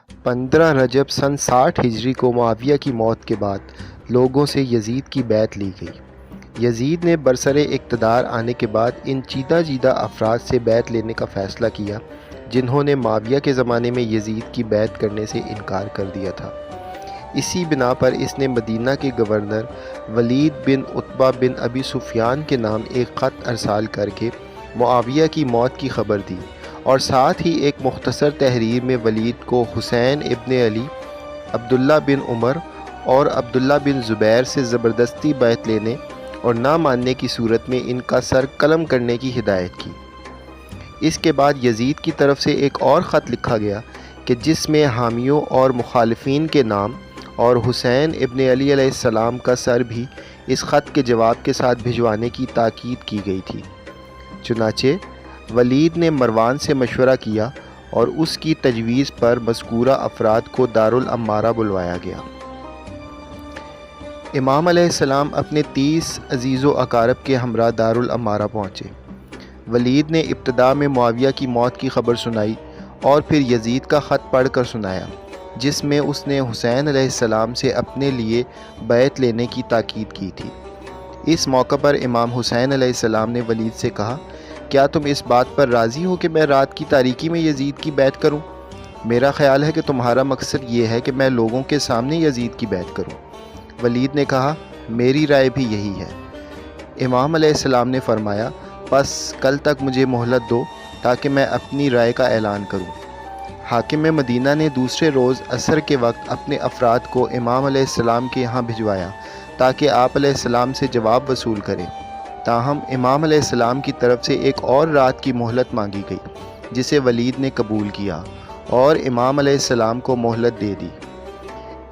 15 رجب سن 60 ہجری کو معاویہ کی موت کے بعد لوگوں سے یزید کی بیعت لی گئی۔ یزید نے برسر اقتدار آنے کے بعد ان چیدہ جیدہ افراد سے بیعت لینے کا فیصلہ کیا جنہوں نے معاویہ کے زمانے میں یزید کی بیعت کرنے سے انکار کر دیا تھا۔ اسی بنا پر اس نے مدینہ کے گورنر ولید بن عتبہ بن ابی سفیان کے نام ایک خط ارسال کر کے معاویہ کی موت کی خبر دی، اور ساتھ ہی ایک مختصر تحریر میں ولید کو حسین ابن علی، عبداللہ بن عمر اور عبداللہ بن زبیر سے زبردستی بیعت لینے اور نہ ماننے کی صورت میں ان کا سر قلم کرنے کی ہدایت کی۔ اس کے بعد یزید کی طرف سے ایک اور خط لکھا گیا کہ جس میں حامیوں اور مخالفین کے نام اور حسین ابن علی علیہ السلام کا سر بھی اس خط کے جواب کے ساتھ بھجوانے کی تاکید کی گئی تھی۔ چنانچہ ولید نے مروان سے مشورہ کیا اور اس کی تجویز پر مذکورہ افراد کو دارالامارہ بلوایا گیا۔ امام علیہ السلام اپنے 30 عزیز و اقارب کے ہمراہ دارالامارہ پہنچے۔ ولید نے ابتدا میں معاویہ کی موت کی خبر سنائی اور پھر یزید کا خط پڑھ کر سنایا جس میں اس نے حسین علیہ السلام سے اپنے لیے بیعت لینے کی تاکید کی تھی۔ اس موقع پر امام حسین علیہ السلام نے ولید سے کہا، کیا تم اس بات پر راضی ہو کہ میں رات کی تاریکی میں یزید کی بیعت کروں؟ میرا خیال ہے کہ تمہارا مقصد یہ ہے کہ میں لوگوں کے سامنے یزید کی بیعت کروں۔ ولید نے کہا، میری رائے بھی یہی ہے۔ امام علیہ السلام نے فرمایا، پس کل تک مجھے مہلت دو تاکہ میں اپنی رائے کا اعلان کروں۔ حاکم مدینہ نے دوسرے روز عصر کے وقت اپنے افراد کو امام علیہ السلام کے یہاں بھجوایا تاکہ آپ علیہ السلام سے جواب وصول کریں۔ تاہم امام علیہ السلام کی طرف سے ایک اور رات کی مہلت مانگی گئی جسے ولید نے قبول کیا اور امام علیہ السلام کو مہلت دے دی۔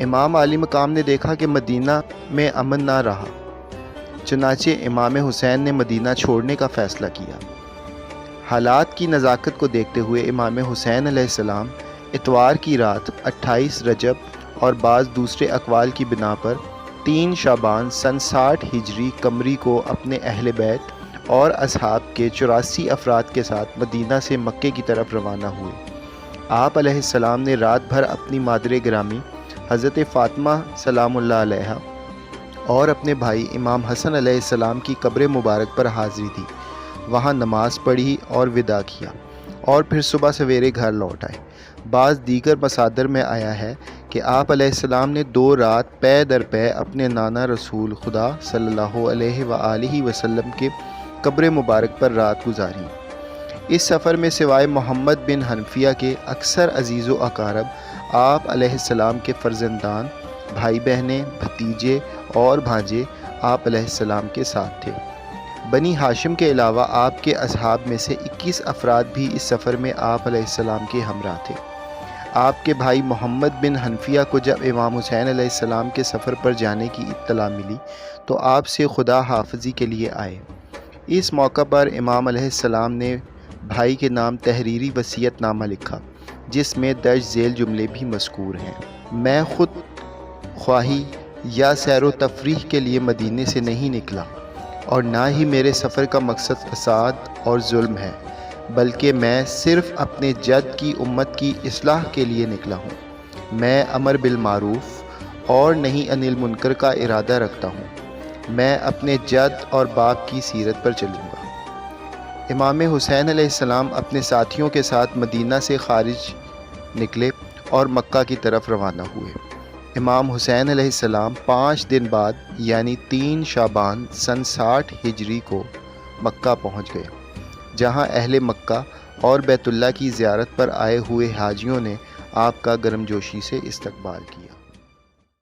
امام عالی مقام نے دیکھا کہ مدینہ میں امن نہ رہا، چنانچہ امام حسین نے مدینہ چھوڑنے کا فیصلہ کیا۔ حالات کی نزاکت کو دیکھتے ہوئے امام حسین علیہ السلام اتوار کی رات 28 رجب اور بعض دوسرے اقوال کی بنا پر 3 شعبان سن 60 ہجری قمری کو اپنے اہل بیت اور اصحاب کے 84 افراد کے ساتھ مدینہ سے مکے کی طرف روانہ ہوئے۔ آپ علیہ السلام نے رات بھر اپنی مادر گرامی حضرت فاطمہ سلام اللہ علیہا اور اپنے بھائی امام حسن علیہ السلام کی قبر مبارک پر حاضری دی، وہاں نماز پڑھی اور وداع کیا اور پھر صبح سویرے گھر لوٹ آئے۔ بعض دیگر مصادر میں آیا ہے کہ آپ علیہ السلام نے 2 رات پے در پے اپنے نانا رسول خدا صلی اللہ علیہ وآلہ وسلم کے قبر مبارک پر رات گزاری۔ اس سفر میں سوائے محمد بن حنفیہ کے اکثر عزیز و اقارب آپ علیہ السلام کے فرزندان، بھائی بہنیں، بھتیجے اور بھانجے آپ علیہ السلام کے ساتھ تھے۔ بنی ہاشم کے علاوہ آپ کے اصحاب میں سے 21 افراد بھی اس سفر میں آپ علیہ السلام کے ہمراہ تھے۔ آپ کے بھائی محمد بن حنفیہ کو جب امام حسین علیہ السلام کے سفر پر جانے کی اطلاع ملی تو آپ سے خدا حافظی کے لیے آئے۔ اس موقع پر امام علیہ السلام نے بھائی کے نام تحریری وصیت نامہ لکھا جس میں درج ذیل جملے بھی مذکور ہیں۔ میں خود خواہی یا سیر و تفریح کے لیے مدینے سے نہیں نکلا اور نہ ہی میرے سفر کا مقصد فساد اور ظلم ہے، بلکہ میں صرف اپنے جد کی امت کی اصلاح کے لیے نکلا ہوں۔ میں امر بالمعروف اور نہی عن المنکر کا ارادہ رکھتا ہوں۔ میں اپنے جد اور باپ کی سیرت پر چلوں گا۔ امام حسین علیہ السلام اپنے ساتھیوں کے ساتھ مدینہ سے خارج نکلے اور مکہ کی طرف روانہ ہوئے۔ امام حسین علیہ السلام 5 دن بعد یعنی 3 شعبان سن 60 ہجری کو مکہ پہنچ گئے، جہاں اہل مکہ اور بیت اللہ کی زیارت پر آئے ہوئے حاجیوں نے آپ کا گرمجوشی سے استقبال کیا۔